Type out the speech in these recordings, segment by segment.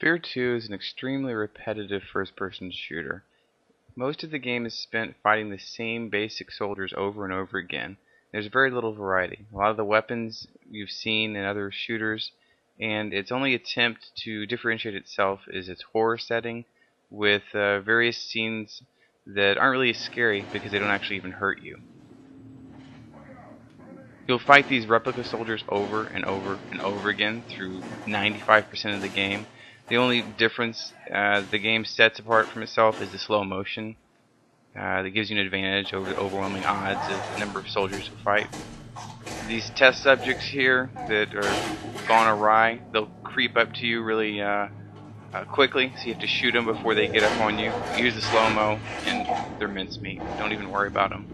F.E.A.R 2 is an extremely repetitive first-person shooter. Most of the game is spent fighting the same basic soldiers over and over again. There's very little variety. A lot of the weapons you've seen in other shooters, and its only attempt to differentiate itself is its horror setting with various scenes that aren't really scary because they don't actually even hurt you. You'll fight these replica soldiers over and over and over again through 95% of the game. The only difference the game sets apart from itself is the slow motion that gives you an advantage over the overwhelming odds of the number of soldiers you fight. These test subjects here that are gone awry, they'll creep up to you really quickly, so you have to shoot them before they get up on you. Use the slow-mo, and they're mincemeat. Don't even worry about them.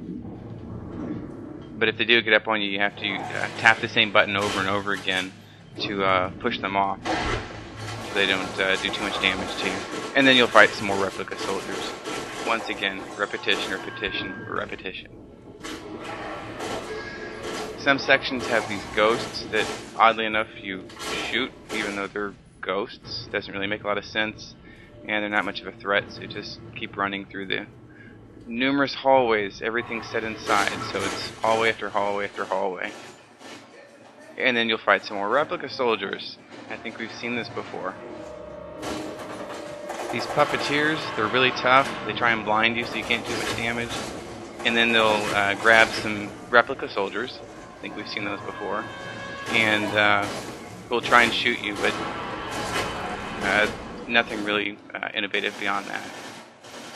But if they do get up on you, you have to tap the same button over and over again to push them off so they don't do too much damage to you. And then you'll fight some more replica soldiers. Once again, repetition, repetition, repetition. Some sections have these ghosts that, oddly enough, you shoot, even though they're ghosts. Doesn't really make a lot of sense, and they're not much of a threat, so you just keep running through the numerous hallways, everything's set inside, so it's hallway after hallway after hallway. And then you'll fight some more replica soldiers. I think we've seen this before. These puppeteers, they're really tough. They try and blind you so you can't do much damage. And then they'll grab some replica soldiers. I think we've seen those before. And will try and shoot you, but nothing really innovative beyond that.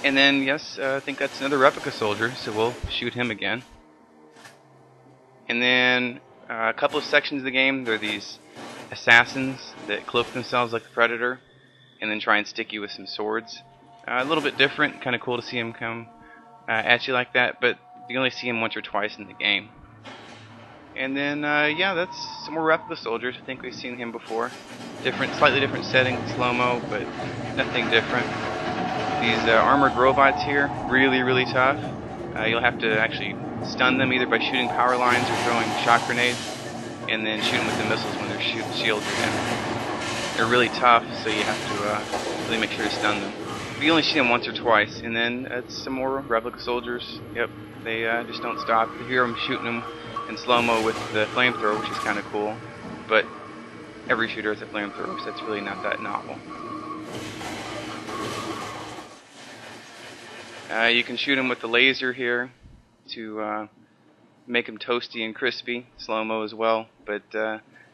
And then, yes, I think that's another replica soldier, so we'll shoot him again. And then a couple of sections of the game, there are these assassins that cloak themselves like the Predator and then try and stick you with some swords. A little bit different, kind of cool to see him come at you like that, but you only see him once or twice in the game. And then, yeah, that's some more replica soldiers. I think we've seen him before. Slightly different setting, slow-mo, but nothing different. These armored robots here, really tough. You'll have to actually stun them either by shooting power lines or throwing shock grenades, and then shoot them with the missiles when their shields are down. They're really tough, so you have to really make sure to stun them. But you only see them once or twice, and then it's some more replica soldiers. Yep, they just don't stop. You hear them shooting them in slow-mo with the flamethrower, which is kind of cool, but every shooter has a flamethrower, so that's really not that novel. You can shoot them with the laser here to make them toasty and crispy, slow-mo as well, but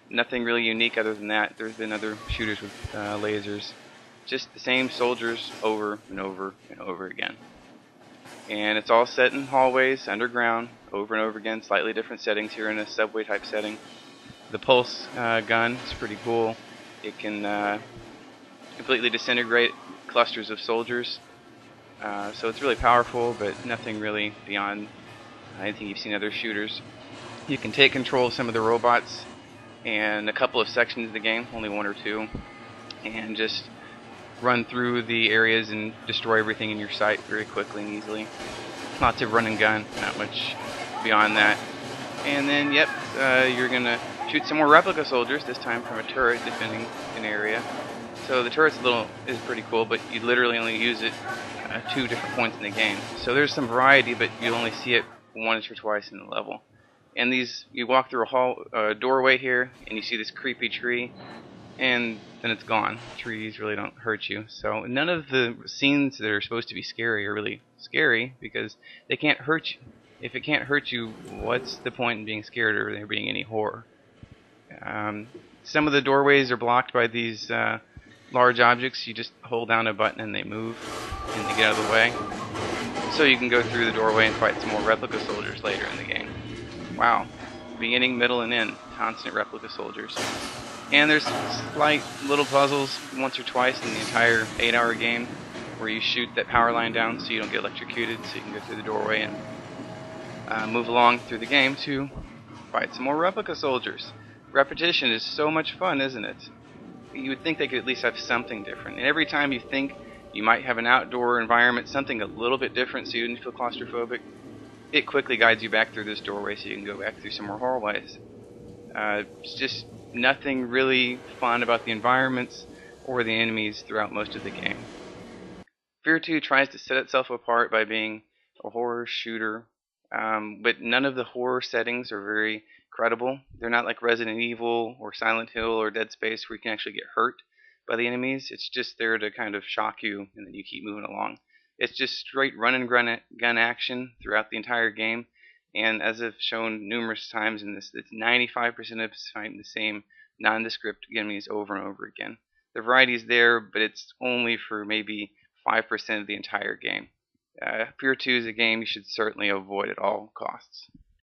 nothing really unique other than that. There's been other shooters with lasers. Just the same soldiers over and over and over again. And it's all set in hallways, underground, over and over again, slightly different settings here in a subway type setting. The pulse gun is pretty cool. It can completely disintegrate clusters of soldiers. So it's really powerful, but nothing really beyond anything you've seen in other shooters. You can take control of some of the robots and a couple of sections of the game, only one or two, and just run through the areas and destroy everything in your sight very quickly and easily. Lots of run and gun, not much beyond that. And then, yep, you're going to shoot some more replica soldiers, this time from a turret defending an area. So the turret's is pretty cool, but you literally only use it 2 different points in the game. So there's some variety, but you'll only see it once or twice in the level. And you walk through a doorway here, and you see this creepy tree, and then it's gone. Trees really don't hurt you. So none of the scenes that are supposed to be scary are really scary, because they can't hurt you. If it can't hurt you, what's the point in being scared or there being any horror? Some of the doorways are blocked by these large objects. You just hold down a button and they move and they get out of the way. So you can go through the doorway and fight some more replica soldiers later in the game. Wow. Beginning, middle, and end. Constant replica soldiers. And there's slight little puzzles once or twice in the entire 8-hour game where you shoot that power line down so you don't get electrocuted, so you can go through the doorway and move along through the game to fight some more replica soldiers. Repetition is so much fun, isn't it? You would think they could at least have something different. And every time you think you might have an outdoor environment, something a little bit different so you don't feel claustrophobic, it quickly guides you back through this doorway so you can go back through some more hallways. It's just nothing really fun about the environments or the enemies throughout most of the game. F.E.A.R 2 tries to set itself apart by being a horror shooter, but none of the horror settings are very credible. They're not like Resident Evil or Silent Hill or Dead Space where you can actually get hurt by the enemies. It's just there to kind of shock you and then you keep moving along. It's just straight run and gun action throughout the entire game, and as I've shown numerous times in this, it's 95% of fighting the same nondescript enemies over and over again. The variety is there, but it's only for maybe 5% of the entire game. F.E.A.R 2 is a game you should certainly avoid at all costs.